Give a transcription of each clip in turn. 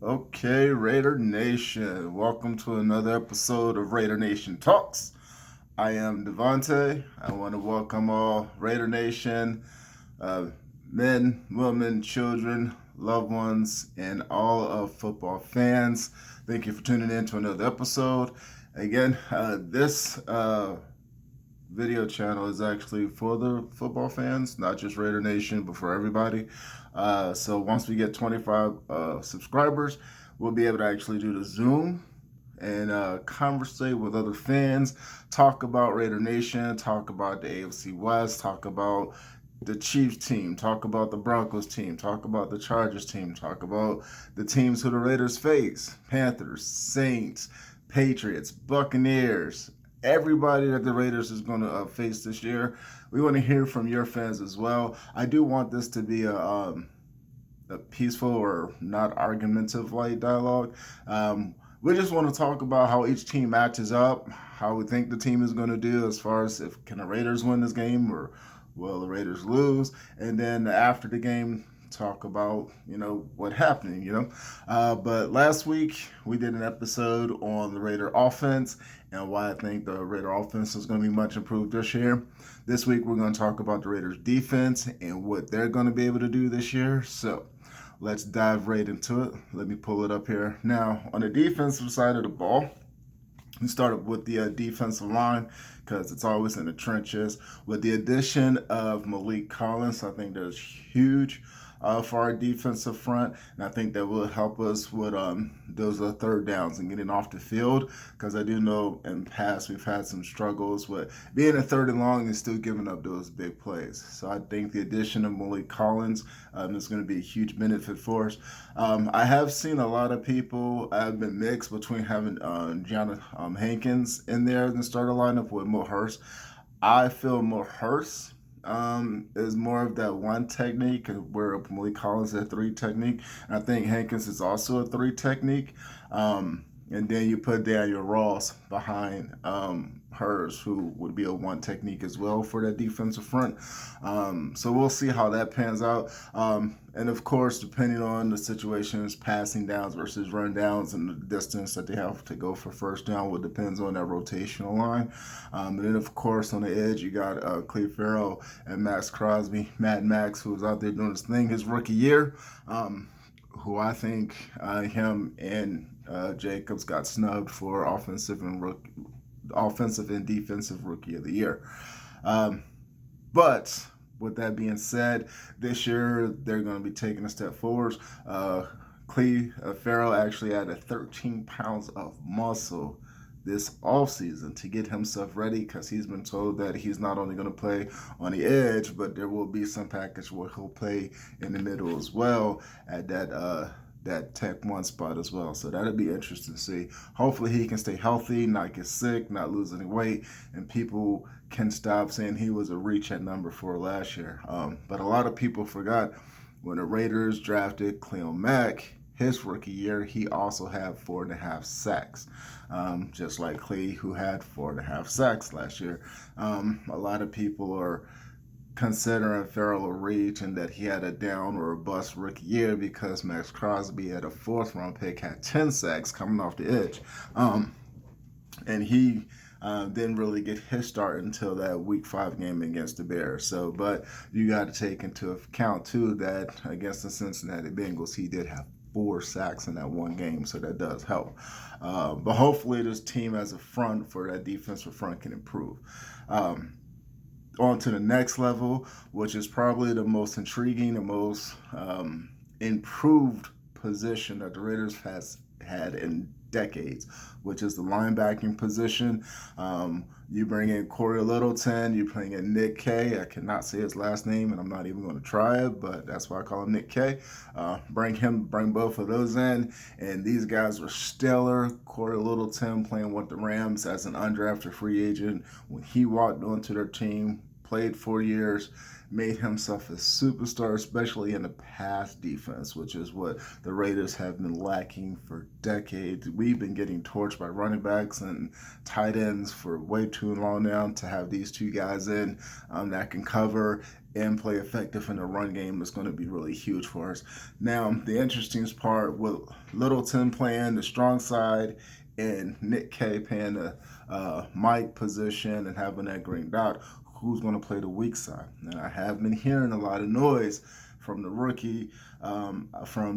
Okay, Raider Nation. Welcome to another episode of Raider Nation Talks. I am Devontae. I want to welcome all Raider Nation, uh, men, women, children, loved ones, and all of football fans. Thank you for tuning in to another episode. Again, this video channel is actually for the football fans, not just Raider Nation, but for everybody. So once we get 25 subscribers, we'll be able to actually do the Zoom and conversate with other fans, talk about Raider Nation, talk about the AFC West, talk about the Chiefs team, talk about the Broncos team, talk about the Chargers team, talk about the teams who the Raiders face: Panthers, Saints, Patriots, Buccaneers, everybody that the Raiders is going to face this year. We want to hear from your fans as well. I do want this to be a peaceful or not argumentative like dialogue. We just want to talk about how each team matches up, how we think the team is going to do as far as if can the Raiders win this game or will the Raiders lose, and then after the game talk about what happened. But last week we did an episode on the Raider offense and why I think the Raider offense is going to be much improved this year. This week we're going to talk about the Raiders defense and what they're going to be able to do this year. So let's dive right into it. Let me pull it up here. Now, on the defensive side of the ball, we started with the defensive line because it's always in the trenches. With the addition of Maliek Collins, I think that's huge for our defensive front, and I think that will help us with those third downs and getting off the field, because I do know in the past we've had some struggles with being a third and long and still giving up those big plays. So I think the addition of Maliek Collins is going to be a huge benefit for us. I have seen a lot of people have been mixed between having Gianna Hankins in there in the starter lineup with Mo Hurst. I feel Mo Hurst is more of that one technique, where Malik Collins is a three technique. And I think Hankins is also a three technique. And then you put Daniel Ross behind hers, who would be a one technique as well for that defensive front. So we'll see how that pans out. And of course, depending on the situations, passing downs versus run downs and the distance that they have to go for first down will depends on that rotational line. And then, of course, on the edge, you got Cleve Farrell and Max Crosby, Mad Max, who was out there doing his thing his rookie year, who I think him and Jacobs got snubbed for offensive and defensive rookie of the year. But with that being said, this year they're going to be taking a step forward. Cleve Farrell actually added 13 pounds of muscle this offseason to get himself ready, because he's been told that he's not only going to play on the edge, but there will be some package where he'll play in the middle as well at that Tech 1 spot as well. So that'll be interesting to see. Hopefully he can stay healthy, not get sick, not lose any weight, and people can stop saying he was a reach at number 4 last year. But a lot of people forgot when the Raiders drafted Khalil Mack his rookie year, he also had 4.5 sacks, just like Clay, who had 4.5 sacks last year. A lot of people are considering Farrell a reach and that he had a down or a bust rookie year because Max Crosby at a fourth round pick had 10 sacks coming off the edge. And he didn't really get his start until that week 5 game against the Bears. So, but you got to take into account too that against the Cincinnati Bengals, he did have 4 sacks in that one game, so that does help. But hopefully this team as a front for that defensive front can improve. On to the next level, which is probably the most intriguing, the most improved position that the Raiders has had in decades, which is the linebacking position. You bring in Corey Littleton, you bring in Nick K. I cannot say his last name, and I'm not even going to try it, but that's why I call him Nick K. Bring both of those in, and these guys were stellar. Corey Littleton playing with the Rams as an undrafted free agent when he walked onto their team, played 4 years, made himself a superstar, especially in the pass defense, which is what the Raiders have been lacking for decades. We've been getting torched by running backs and tight ends for way too long now. To have these two guys in that can cover and play effective in the run game is going to be really huge for us. Now, the interesting part with Littleton playing the strong side and Nick K playing the Mike position and having that green dot, who's going to play the weak side? And I have been hearing a lot of noise from the rookie from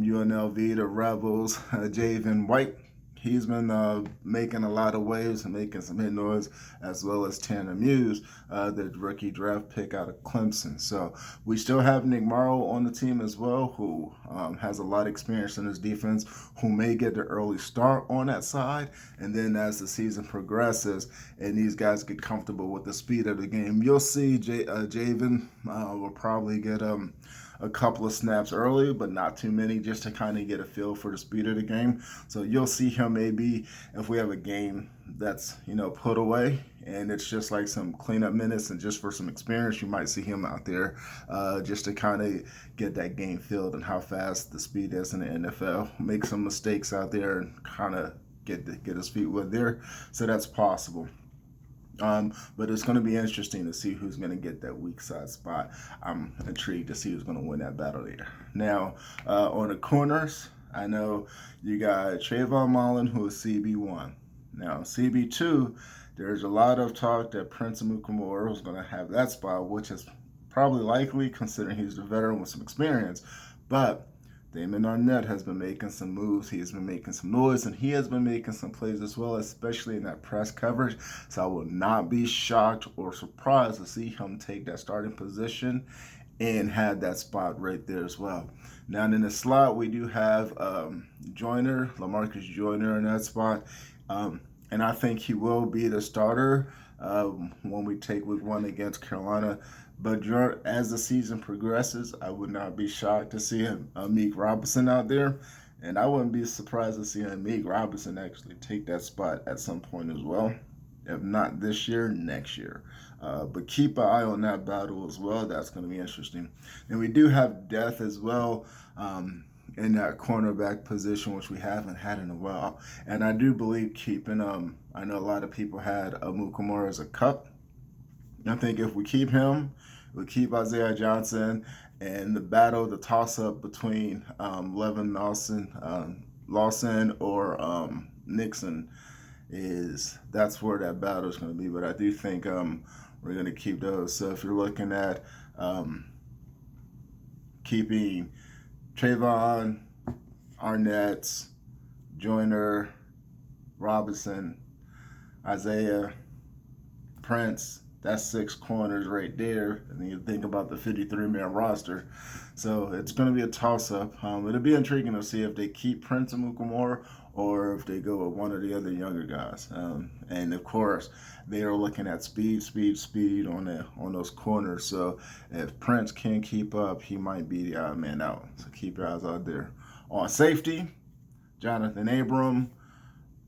UNLV, the Rebels, Javen White. He's been making a lot of waves and making some hit noise, as well as Tanner Muse, the rookie draft pick out of Clemson. So we still have Nick Morrow on the team as well, who has a lot of experience in his defense, who may get the early start on that side. And then as the season progresses and these guys get comfortable with the speed of the game, you'll see Javen will probably get a couple of snaps early, but not too many, just to kind of get a feel for the speed of the game. So you'll see him maybe if we have a game that's, put away and it's just like some cleanup minutes and just for some experience, you might see him out there just to kind of get that game filled and how fast the speed is in the NFL. Make some mistakes out there and kind of get his feet wet there. So that's possible. But it's going to be interesting to see who's going to get that weak side spot. I'm intrigued to see who's going to win that battle there. Now, on the corners, I know you got Trayvon Mullen, who is CB1. Now, CB2, there's a lot of talk that Prince Amukamara is going to have that spot, which is probably likely considering he's a veteran with some experience. But Damon Arnett has been making some moves. He has been making some noise, and he has been making some plays as well, especially in that press coverage. So I will not be shocked or surprised to see him take that starting position and have that spot right there as well. Now, in the slot, we do have Joyner, Lamarcus Joyner in that spot. And I think he will be the starter when we take week 1 against Carolina. But as the season progresses, I would not be shocked to see Amik Robinson out there. And I wouldn't be surprised to see Amik Robinson actually take that spot at some point as well. If not this year, next year. But keep an eye on that battle as well. That's going to be interesting. And we do have depth as well in that cornerback position, which we haven't had in a while. And I do believe keeping, I know a lot of people had Amukamara as a cup. I think if we keep him, we keep Isaiah Johnson, and the toss-up between Levin Lawson or Nixon that's where that battle is going to be. But I do think we're going to keep those. So if you're looking at keeping Trayvon, Arnett, Joyner, Robinson, Isaiah, Prince, that's 6 corners right there. And then you think about the 53-man roster. So it's going to be a toss-up. It'll be intriguing to see if they keep Prince Amukamara or if they go with one of the other younger guys. And of course, they are looking at speed on those corners. So if Prince can't keep up, he might be the odd man out. So keep your eyes out there. On safety, Jonathan Abram,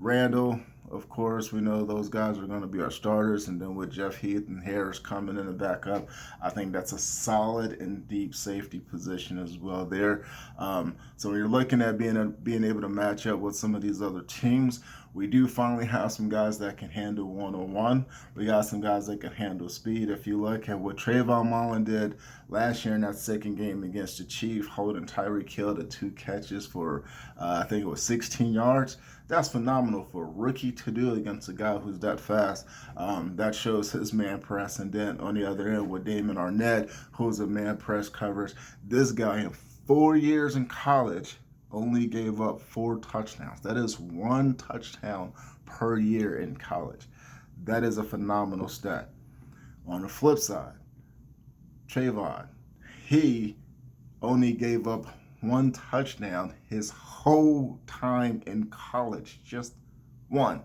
Randall. Of course, we know those guys are going to be our starters, and then with Jeff Heath and Harris coming in the backup, I think that's a solid and deep safety position as well there. So when you're looking at being able to match up with some of these other teams, we do finally have some guys that can handle one-on-one. We got some guys that can handle speed. If you look at what Trayvon Mullen did last year in that second game against the Chiefs, holding Tyreek Hill to 2 catches for, I think it was 16 yards. That's phenomenal for a rookie to do against a guy who's that fast. That shows his man press. And then on the other end with Damon Arnett, who's a man press coverage. This guy in 4 years in college only gave up 4 touchdowns. That is 1 touchdown per year in college. That is a phenomenal stat. On the flip side, Trayvon, he only gave up 1 touchdown his whole time in college. Just 1.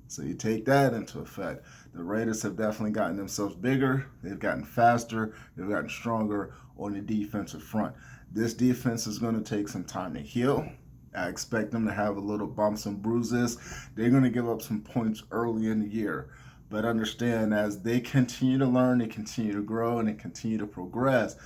So you take that into effect. The Raiders have definitely gotten themselves bigger. They've gotten faster. They've gotten stronger on the defensive front. This defense is going to take some time to heal. I expect them to have a little bumps and bruises. They're going to give up some points early in the year. But understand, as they continue to learn, they continue to grow, and they continue to progress,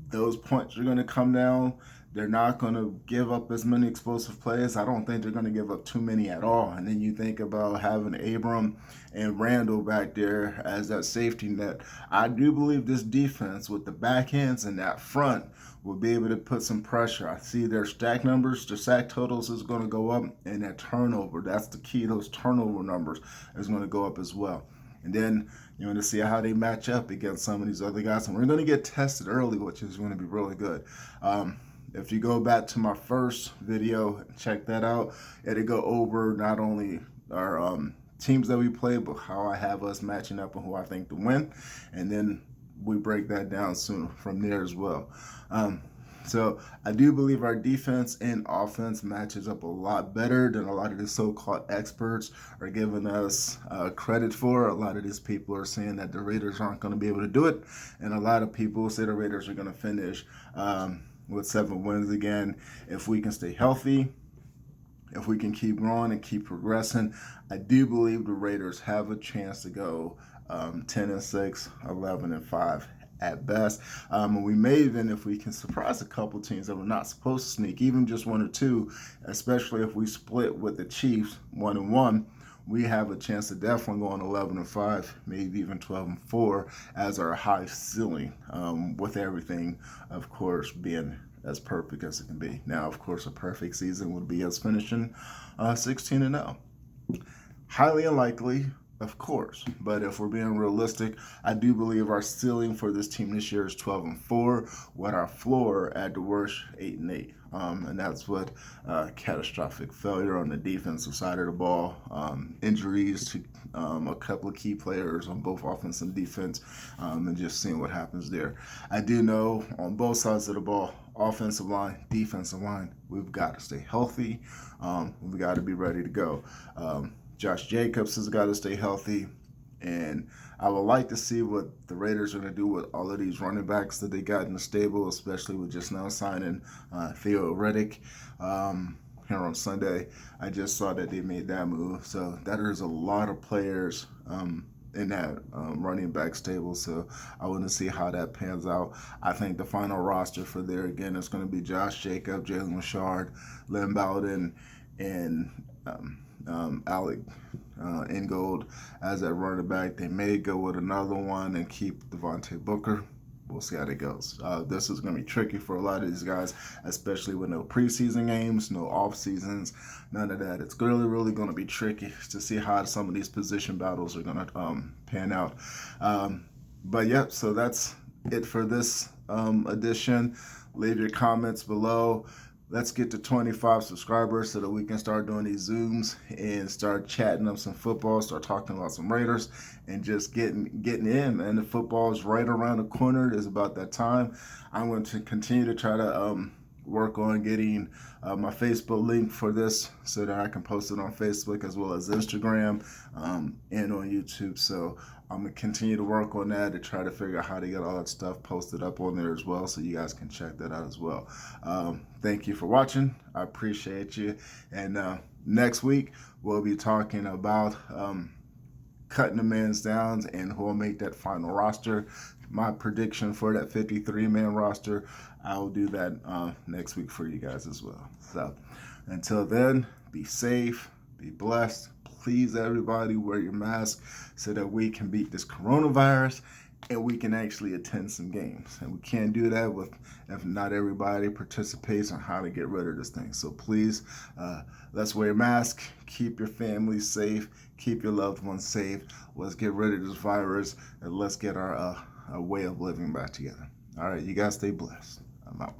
those points are going to come down. They're not going to give up as many explosive plays. I don't think they're going to give up too many at all. And then you think about having Abram and Randall back there as that safety net. I do believe this defense with the backhands and that front will be able to put some pressure. I see their stack numbers, their sack totals is going to go up, and that turnover, that's the key. Those turnover numbers is going to go up as well. And then you want to see how they match up against some of these other guys. And we're going to get tested early, which is going to be really good. If you go back to my first video, check that out. It'll go over not only our teams that we play, but how I have us matching up and who I think to win. And then we break that down soon from there as well. So I do believe our defense and offense matches up a lot better than a lot of the so-called experts are giving us credit for. A lot of these people are saying that the Raiders aren't going to be able to do it. And a lot of people say the Raiders are going to finish with 7 wins again. If we can stay healthy, if we can keep growing and keep progressing, I do believe the Raiders have a chance to go 10-6, 11-5 at best. We may even, if we can surprise a couple teams that we're not supposed to sneak, even just 1 or 2, especially if we split with the Chiefs 1-1, we have a chance to definitely go on 11-5, maybe even 12-4 as our high ceiling, with everything, of course, being as perfect as it can be. Now, of course, a perfect season would be us finishing 16-0. Highly unlikely, of course, but if we're being realistic, I do believe our ceiling for this team this year is 12-4, with our floor at the worst 8-8. And that's what catastrophic failure on the defensive side of the ball, injuries to a couple of key players on both offense and defense, and just seeing what happens there. I do know on both sides of the ball, offensive line, defensive line, we've got to stay healthy. We've got to be ready to go. Josh Jacobs has got to stay healthy. And I would like to see what the Raiders are going to do with all of these running backs that they got in the stable, especially with just now signing Theo Riddick here on Sunday. I just saw that they made that move. So that is a lot of players in that running back stable. So I want to see how that pans out. I think the final roster for there, again, is going to be Josh Jacobs, Jalen Richard, Lynn Bowden, and Alec Ingold as that running back. They may go with another one and keep Devontae Booker. We'll see how it goes. This is going to be tricky for a lot of these guys, especially with no preseason games, no off seasons, none of that. It's really going to be tricky to see how some of these position battles are going to pan out. But yep, so that's it for this edition. Leave your comments below. Let's get to 25 subscribers so that we can start doing these Zooms and start chatting up some football, start talking about some Raiders, and just getting in. And the football is right around the corner. It's about that time. I'm going to continue to try to work on getting my Facebook link for this so that I can post it on Facebook as well as Instagram and on YouTube. So I'm going to continue to work on that to try to figure out how to get all that stuff posted up on there as well, so you guys can check that out as well. Thank you for watching. I appreciate you. And next week, we'll be talking about cutting the man's downs and who will make that final roster. My prediction for that 53-man roster, I'll do that next week for you guys as well. So until then, be safe, be blessed. Please, everybody, wear your mask so that we can beat this coronavirus and we can actually attend some games. And we can't do that if not everybody participates on how to get rid of this thing. So please, let's wear a mask, keep your family safe, keep your loved ones safe. Let's get rid of this virus and let's get our way of living back together. All right, you guys stay blessed. I'm out.